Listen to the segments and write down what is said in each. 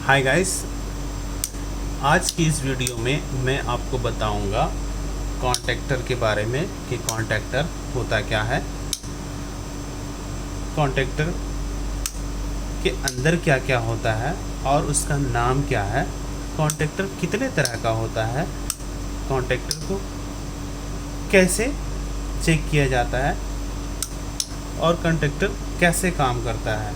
Hi guys, आज की इस वीडियो में मैं आपको बताऊंगा कॉन्टैक्टर के बारे में कि कॉन्टैक्टर होता क्या है, कॉन्टैक्टर के अंदर क्या क्या होता है और उसका नाम क्या है, कॉन्टैक्टर कितने तरह का होता है, कॉन्टैक्टर को कैसे चेक किया जाता है और कॉन्टैक्टर कैसे काम करता है,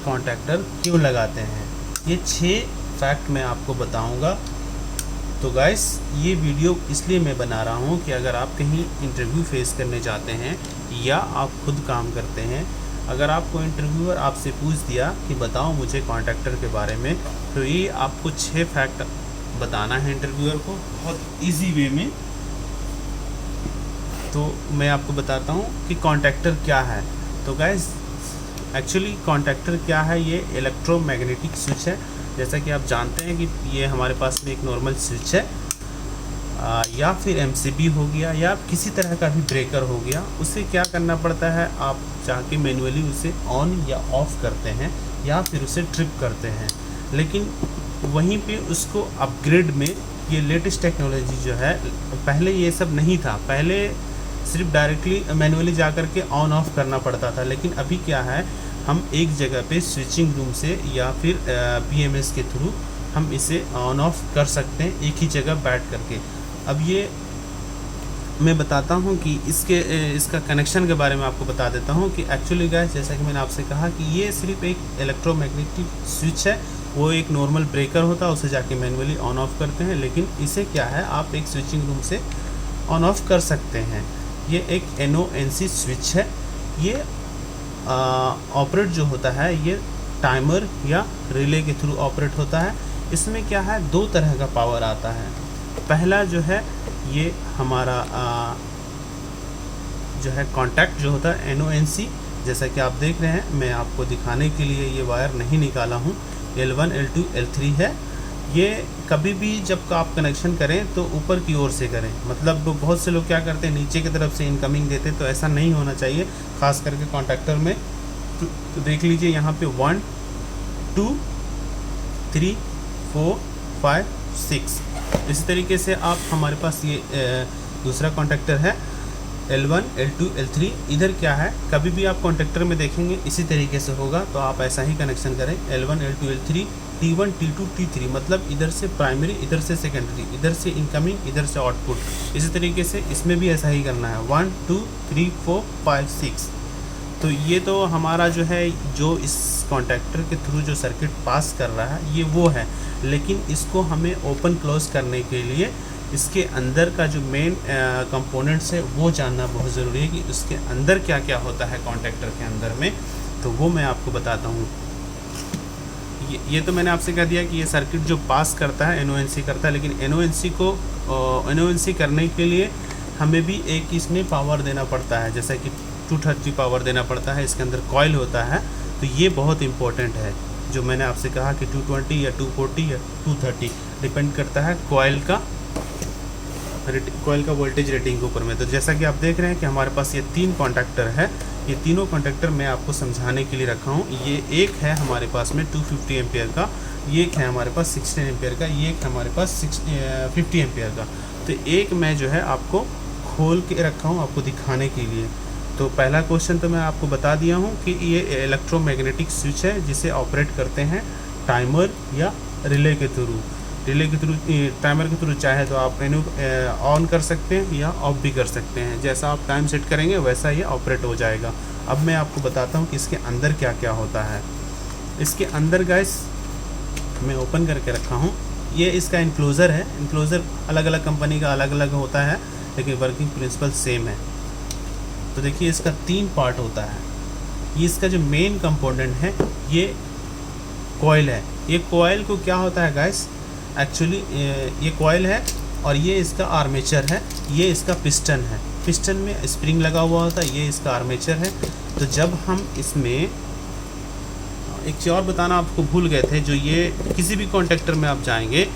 कॉन्टैक्टर क्यों लगाते हैं। ये 6 फैक्ट मैं आपको बताऊंगा। तो गाइस, ये वीडियो इसलिए मैं बना रहा हूँ कि अगर आप कहीं इंटरव्यू फेस करने जाते हैं या आप खुद काम करते हैं, अगर आपको इंटरव्यूअर आपसे पूछ दिया कि बताओ मुझे कॉन्टैक्टर के बारे में, तो ये आपको 6 फैक्ट बताना है इंटरव्यूअर को बहुत इजी वे में। तो मैं आपको बताता हूँ कि कॉन्टैक्टर क्या है। तो गाइस, एक्चुअली कॉन्टैक्टर क्या है, ये इलेक्ट्रोमैग्नेटिक स्विच है। जैसा कि आप जानते हैं कि ये हमारे पास में एक नॉर्मल स्विच है या फिर एमसीबी हो गया या किसी तरह का भी ब्रेकर हो गया, उसे क्या करना पड़ता है, आप जाके मैन्युअली उसे ऑन या ऑफ करते हैं या फिर उसे ट्रिप करते हैं। लेकिन वहीं पे उसको अपग्रेड में ये लेटेस्ट टेक्नोलॉजी जो है, पहले ये सब नहीं था, पहले सिर्फ डायरेक्टली मैन्युअली जा कर के ऑन ऑफ करना पड़ता था। लेकिन अभी क्या है, हम एक जगह पे स्विचिंग रूम से या फिर बीएमएस के थ्रू हम इसे ऑन ऑफ कर सकते हैं एक ही जगह बैठ करके। अब ये मैं बताता हूँ कि इसका कनेक्शन के बारे में आपको बता देता हूँ कि एक्चुअली गाइस, जैसा कि मैंने आपसे कहा कि ये सिर्फ एक इलेक्ट्रोमैग्नेटिक स्विच है। वो एक नॉर्मल ब्रेकर होता है, उसे जाके मैन्युअली ऑन ऑफ करते हैं। लेकिन इसे क्या है, आप एक स्विचिंग रूम से ऑन ऑफ कर सकते हैं। ये एक NONC स्विच है। ये ऑपरेट जो होता है, ये टाइमर या रिले के थ्रू ऑपरेट होता है। इसमें क्या है, 2 तरह का पावर आता है। पहला जो है, ये हमारा जो है कॉन्टैक्ट जो होता है NONC, जैसा कि आप देख रहे हैं, मैं आपको दिखाने के लिए ये वायर नहीं निकाला हूँ। L1 L2 L3 है। ये कभी भी जब आप कनेक्शन करें तो ऊपर की ओर से करें। मतलब बहुत से लोग क्या करते हैं, नीचे की तरफ से इनकमिंग देते हैं, तो ऐसा नहीं होना चाहिए, खास करके कॉन्टैक्टर में। तो देख लीजिए यहाँ पे 1 2 3 4 5 6। इसी तरीके से आप हमारे पास ये दूसरा कॉन्टैक्टर है L1 L2 L3। इधर क्या है, कभी भी आप कॉन्टैक्टर में देखेंगे इसी तरीके से होगा, तो आप ऐसा ही कनेक्शन करें। L1 L2 L3 T1 T2 T3, मतलब इधर से प्राइमरी, इधर से सेकेंडरी, इधर से इनकमिंग, इधर से आउटपुट। इसी तरीके से इसमें भी ऐसा ही करना है, 1 2 3 4 5 6। तो ये तो हमारा जो है, जो इस कॉन्टैक्टर के थ्रू जो सर्किट पास कर रहा है, ये वो है। लेकिन इसको हमें ओपन क्लोज करने के लिए इसके अंदर का जो मेन कंपोनेंट्स है वो जानना बहुत ज़रूरी है कि उसके अंदर क्या क्या होता है कॉन्टैक्टर के अंदर में। तो वो मैं आपको बताता हूँ। ये तो मैंने आपसे कह दिया कि ये सर्किट जो पास करता है NONC करता है। लेकिन NONC करने के लिए हमें भी एक इसमें पावर देना पड़ता है, जैसा कि 230 पावर देना पड़ता है। इसके अंदर कॉइल होता है, तो ये बहुत इंपॉर्टेंट है। जो मैंने आपसे कहा कि 220 या 240 या 230 डिपेंड करता है कॉइल का वोल्टेज रेटिंग के ऊपर में। तो जैसा कि आप देख रहे हैं कि हमारे पास ये 3 कॉन्टैक्टर है। ये तीनों कॉन्टैक्टर मैं आपको समझाने के लिए रखा हूँ। ये एक है हमारे पास में 250 एम्पियर का, ये एक है हमारे पास 16 एम्पियर का, ये एक है हमारे पास 50 एम्पियर का। तो एक मैं जो है आपको खोल के रखा हूँ आपको दिखाने के लिए। तो पहला क्वेश्चन तो मैं आपको बता दिया हूँ कि ये इलेक्ट्रोमैग्नेटिक स्विच है, जिसे ऑपरेट करते हैं टाइमर या रिले के थ्रू। टाइमर के थ्रू चाहे तो आप ऑन कर सकते हैं या ऑफ भी कर सकते हैं। जैसा आप टाइम सेट करेंगे वैसा ये ऑपरेट हो जाएगा। अब मैं आपको बताता हूँ कि इसके अंदर क्या क्या होता है। इसके अंदर गाइस, मैं ओपन करके रखा हूँ। ये इसका इनक्लोज़र है। इनक्लोज़र अलग अलग कंपनी का अलग अलग होता है, लेकिन वर्किंग प्रिंसिपल सेम है। तो देखिए, इसका 3 पार्ट होता है। ये इसका जो मेन कंपोनेंट है, ये कॉइल है। ये कॉइल को क्या होता है गाइस, एक्चुअली ये कॉइल है और ये इसका आर्मेचर है, ये इसका पिस्टन है। पिस्टन में स्प्रिंग लगा हुआ होता है, ये इसका आर्मेचर है। तो जब हम इसमें एक चीज़ और बताना आपको भूल गए थे, जो ये किसी भी कॉन्टैक्टर में आप जाएंगे,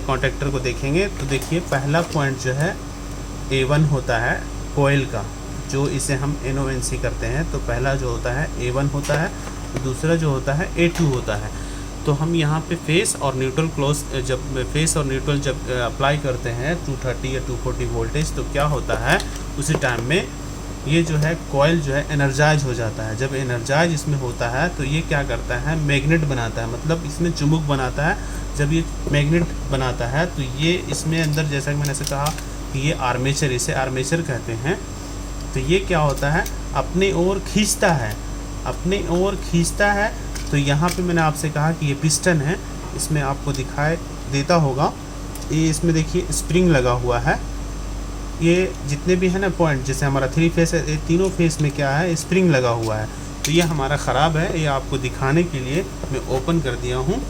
कॉन्टैक्टर को देखेंगे तो देखिए, पहला पॉइंट जो है A1 होता है कॉइल का, जो इसे हम NONC करते हैं। तो पहला जो होता है A1 होता है, दूसरा जो होता है A2 होता है। तो हम यहाँ पे फेस और न्यूट्रल जब अप्लाई करते हैं 230 या 240 वोल्टेज, तो क्या होता है उसी टाइम में ये जो है कॉइल जो है एनर्जाइज हो जाता है। जब एनर्जाइज इसमें होता है तो ये क्या करता है, मैग्नेट बनाता है, मतलब इसमें चुंबक बनाता है। जब ये मैग्नेट बनाता है तो ये इसमें अंदर, जैसा कि मैंने से कहा कि ये आर्मेचर, इसे आर्मेचर कहते हैं। तो ये क्या होता है, अपने ओर खींचता है। तो यहाँ पे मैंने आपसे कहा कि ये पिस्टन है, इसमें आपको दिखाई देता होगा, ये इसमें देखिए स्प्रिंग लगा हुआ है। ये जितने भी है ना पॉइंट, जैसे हमारा 3 फेस है, ये तीनों फेस में क्या है, स्प्रिंग लगा हुआ है। तो ये हमारा ख़राब है, ये आपको दिखाने के लिए मैं ओपन कर दिया हूँ।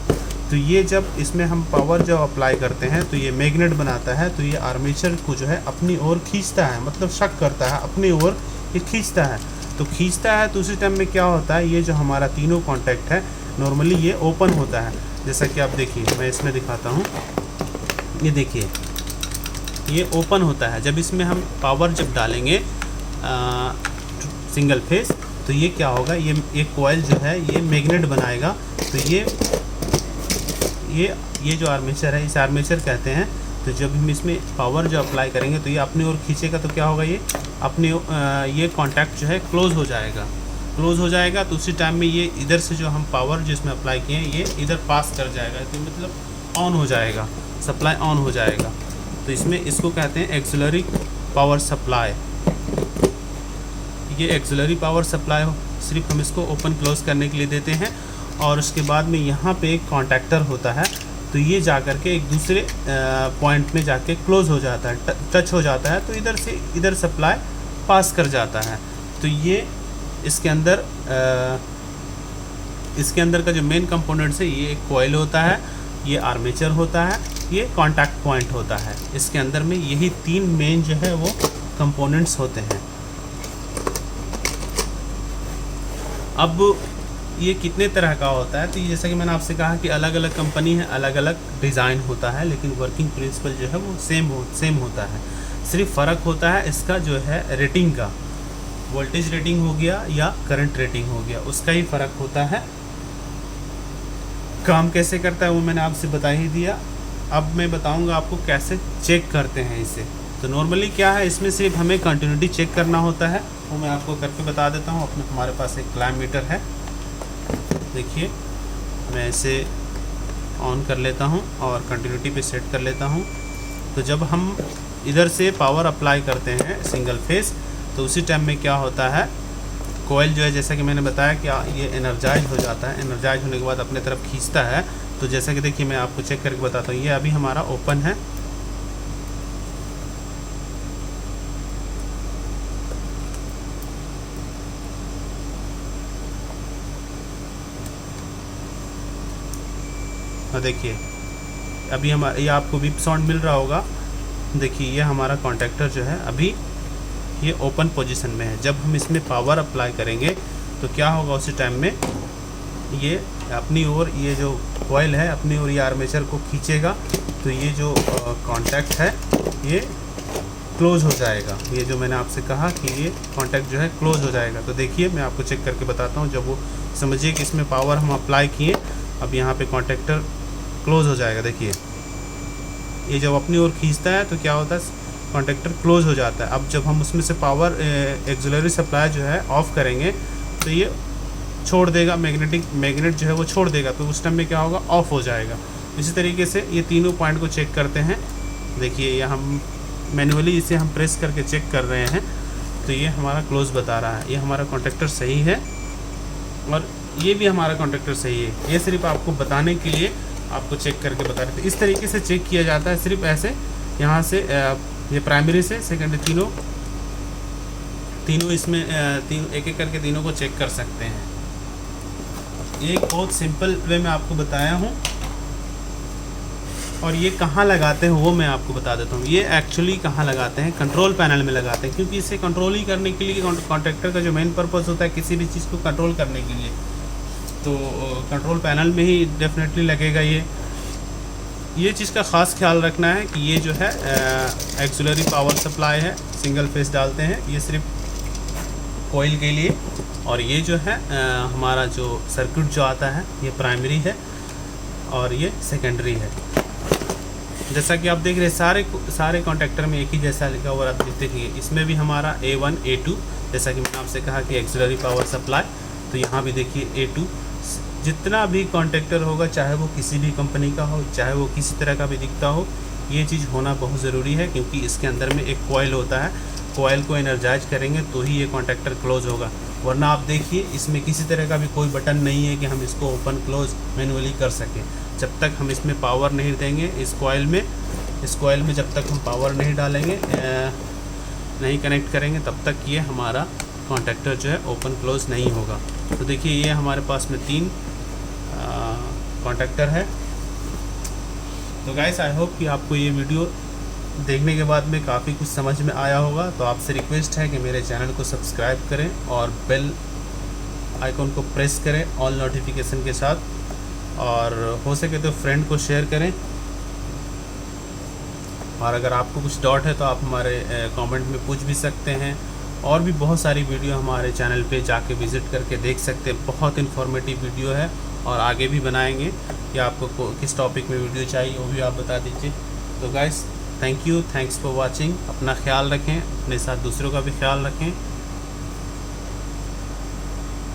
तो ये जब इसमें हम पावर जब अप्लाई करते हैं तो ये मैग्नेट बनाता है, तो ये आर्मेचर को जो है अपनी ओर खींचता है, मतलब शक करता है, अपनी ओर ये खींचता है। तो खींचता है तो उसी टाइम में क्या होता है, ये जो हमारा तीनों कॉन्टैक्ट है नॉर्मली ये ओपन होता है। जैसा कि आप देखिए, मैं इसमें दिखाता हूँ, ये देखिए ये ओपन होता है। जब इसमें हम पावर जब डालेंगे सिंगल फेस, तो ये क्या होगा, ये कॉइल जो है ये मैग्नेट बनाएगा। तो ये जो आर्मेचर है, इस आर्मेचर कहते हैं। तो जब हम इसमें पावर जो अप्लाई करेंगे तो ये अपनी ओर खींचेगा, तो क्या होगा, ये अपने ये कॉन्टैक्ट जो है क्लोज़ हो जाएगा। तो उसी टाइम में ये इधर से जो हम पावर जो इसमें अप्लाई किए हैं ये इधर पास कर जाएगा, तो मतलब ऑन हो जाएगा, सप्लाई ऑन हो जाएगा। तो इसमें इसको कहते हैं एक्सिलरी पावर सप्लाई। ये एक्सिलरी पावर सप्लाई सिर्फ हम इसको ओपन क्लोज करने के लिए देते हैं। और उसके बाद में यहाँ पे एक कॉन्टैक्टर होता है, तो ये जा कर के एक दूसरे पॉइंट में जाके क्लोज हो जाता है, टच हो जाता है, तो इधर से इधर सप्लाई पास कर जाता है। तो ये इसके अंदर का जो मेन कंपोनेंट्स है, ये एक कॉइल होता है, ये आर्मेचर होता है, ये कॉन्टैक्ट पॉइंट होता है। इसके अंदर में यही 3 मेन जो है वो कंपोनेंट्स होते हैं। अब ये कितने तरह का होता है, तो जैसा कि मैंने आपसे कहा कि अलग अलग कंपनी है, अलग अलग डिज़ाइन होता है, लेकिन वर्किंग प्रिंसिपल जो है वो सेम होता है। सिर्फ फ़र्क होता है इसका जो है रेटिंग का, वोल्टेज रेटिंग हो गया या करंट रेटिंग हो गया, उसका ही फ़र्क होता है। काम कैसे करता है वो मैंने आपसे बता ही दिया। अब मैं बताऊंगा आपको कैसे चेक करते हैं इसे। तो नॉर्मली क्या है, इसमें सिर्फ हमें कंटिन्यूटी चेक करना होता है, वो मैं आपको करके बता देता हूँ। हमारे पास एक क्लैम्प मीटर है, देखिए मैं इसे ऑन कर लेता हूँ और कंटिन्यूटी पे सेट कर लेता हूँ। तो जब हम इधर से पावर अप्लाई करते हैं सिंगल फेस, तो उसी टाइम में क्या होता है, कोयल जो है जैसा कि मैंने बताया कि ये एनर्जाइज हो जाता है। एनर्जाइज होने के बाद अपने तरफ खींचता है। तो जैसा कि देखिए मैं आपको चेक करके बताता हूँ, ये अभी हमारा ओपन है, और देखिए अभी ये आपको बीप साउंड मिल रहा होगा। देखिए ये हमारा कॉन्टैक्टर जो है अभी ये ओपन पोजीशन में है। जब हम इसमें पावर अप्लाई करेंगे तो क्या होगा, उसी टाइम में ये अपनी ओर, ये जो कॉइल है अपनी ओर ये आर्मेचर को खींचेगा, तो ये जो कॉन्टैक्ट है ये क्लोज हो जाएगा। ये जो मैंने आपसे कहा कि ये कॉन्टैक्ट जो है क्लोज हो जाएगा। तो देखिए मैं आपको चेक करके बताता हूँ। जब वो समझिए कि इसमें पावर हम अप्लाई किए, अब यहाँ पे कॉन्टैक्टर क्लोज हो जाएगा। देखिए ये जब अपनी ओर खींचता है तो क्या होता है, कॉन्टैक्टर क्लोज हो जाता है। अब जब हम उसमें से पावर एक्सिलरी सप्लाई जो है ऑफ़ करेंगे तो ये छोड़ देगा, मैग्नेट जो है वो छोड़ देगा, तो उस टाइम में क्या होगा, ऑफ हो जाएगा। इसी तरीके से ये तीनों पॉइंट को चेक करते हैं। देखिए ये हम मैन्युअली इसे हम प्रेस करके चेक कर रहे हैं, तो ये हमारा क्लोज बता रहा है। ये हमारा कॉन्टैक्टर सही है और ये भी हमारा कॉन्टैक्टर सही है। ये सिर्फ आपको बताने के लिए आपको चेक करके बता रहे थे। इस तरीके से चेक किया जाता है, सिर्फ ऐसे यहाँ से ये प्राइमरी से सेकेंडरी तीनों इसमें एक एक करके तीनों को चेक कर सकते हैं। ये एक बहुत सिंपल वे में आपको बताया हूँ। और ये कहाँ लगाते हैं वो मैं आपको बता देता हूँ। ये एक्चुअली कहाँ लगाते हैं, कंट्रोल पैनल में लगाते हैं, क्योंकि इसे कंट्रोल ही करने के लिए कॉन्ट्रैक्टर का जो मेन पर्पस होता है किसी भी चीज़ को कंट्रोल करने के लिए, तो कंट्रोल पैनल में ही डेफिनेटली लगेगा। ये चीज़ का ख़ास ख्याल रखना है कि ये जो है एक्सिलरी पावर सप्लाई है, सिंगल फेस डालते हैं ये सिर्फ कोयल के लिए। और ये जो है हमारा जो सर्किट जो आता है ये प्राइमरी है। और ये सेकेंडरी है। जैसा कि आप देख रहे हैं सारे कॉन्टैक्टर में एक ही जैसा लिखा हुआ आप देखिए। इसमें भी हमारा A1 A2, जैसा कि मैंने आपसे कहा कि एक्सिलरी पावर सप्लाई, तो यहाँ भी देखिए A2। जितना भी कॉन्टैक्टर होगा, चाहे वो किसी भी कंपनी का हो, चाहे वो किसी तरह का भी दिखता हो, ये चीज़ होना बहुत ज़रूरी है, क्योंकि इसके अंदर में एक कॉइल होता है। कॉइल को एनर्जाइज करेंगे तो ही ये कॉन्टैक्टर क्लोज होगा, वरना आप देखिए इसमें किसी तरह का भी कोई बटन नहीं है कि हम इसको ओपन क्लोज मैनुअली कर सकें। जब तक हम इसमें पावर नहीं देंगे, इस कॉइल में जब तक हम पावर नहीं डालेंगे, नहीं कनेक्ट करेंगे, तब तक ये हमारा कॉन्टैक्टर जो है ओपन क्लोज नहीं होगा। तो देखिए ये हमारे पास में 3 कॉन्टैक्टर है। तो गाइस, आई होप कि आपको ये वीडियो देखने के बाद में काफ़ी कुछ समझ में आया होगा। तो आपसे रिक्वेस्ट है कि मेरे चैनल को सब्सक्राइब करें और बेल आइकॉन को प्रेस करें ऑल नोटिफिकेशन के साथ, और हो सके तो फ्रेंड को शेयर करें। और अगर आपको कुछ डाउट है तो आप हमारे कमेंट में पूछ भी सकते हैं। और भी बहुत सारी वीडियो हमारे चैनल पे जाके विज़िट करके देख सकते हैं। बहुत इन्फॉर्मेटिव वीडियो है और आगे भी बनाएंगे। या आपको किस टॉपिक में वीडियो चाहिए वो भी आप बता दीजिए। तो guys, thank you, thanks for watching. अपना ख्याल रखें, अपने साथ दूसरों का भी ख्याल रखें।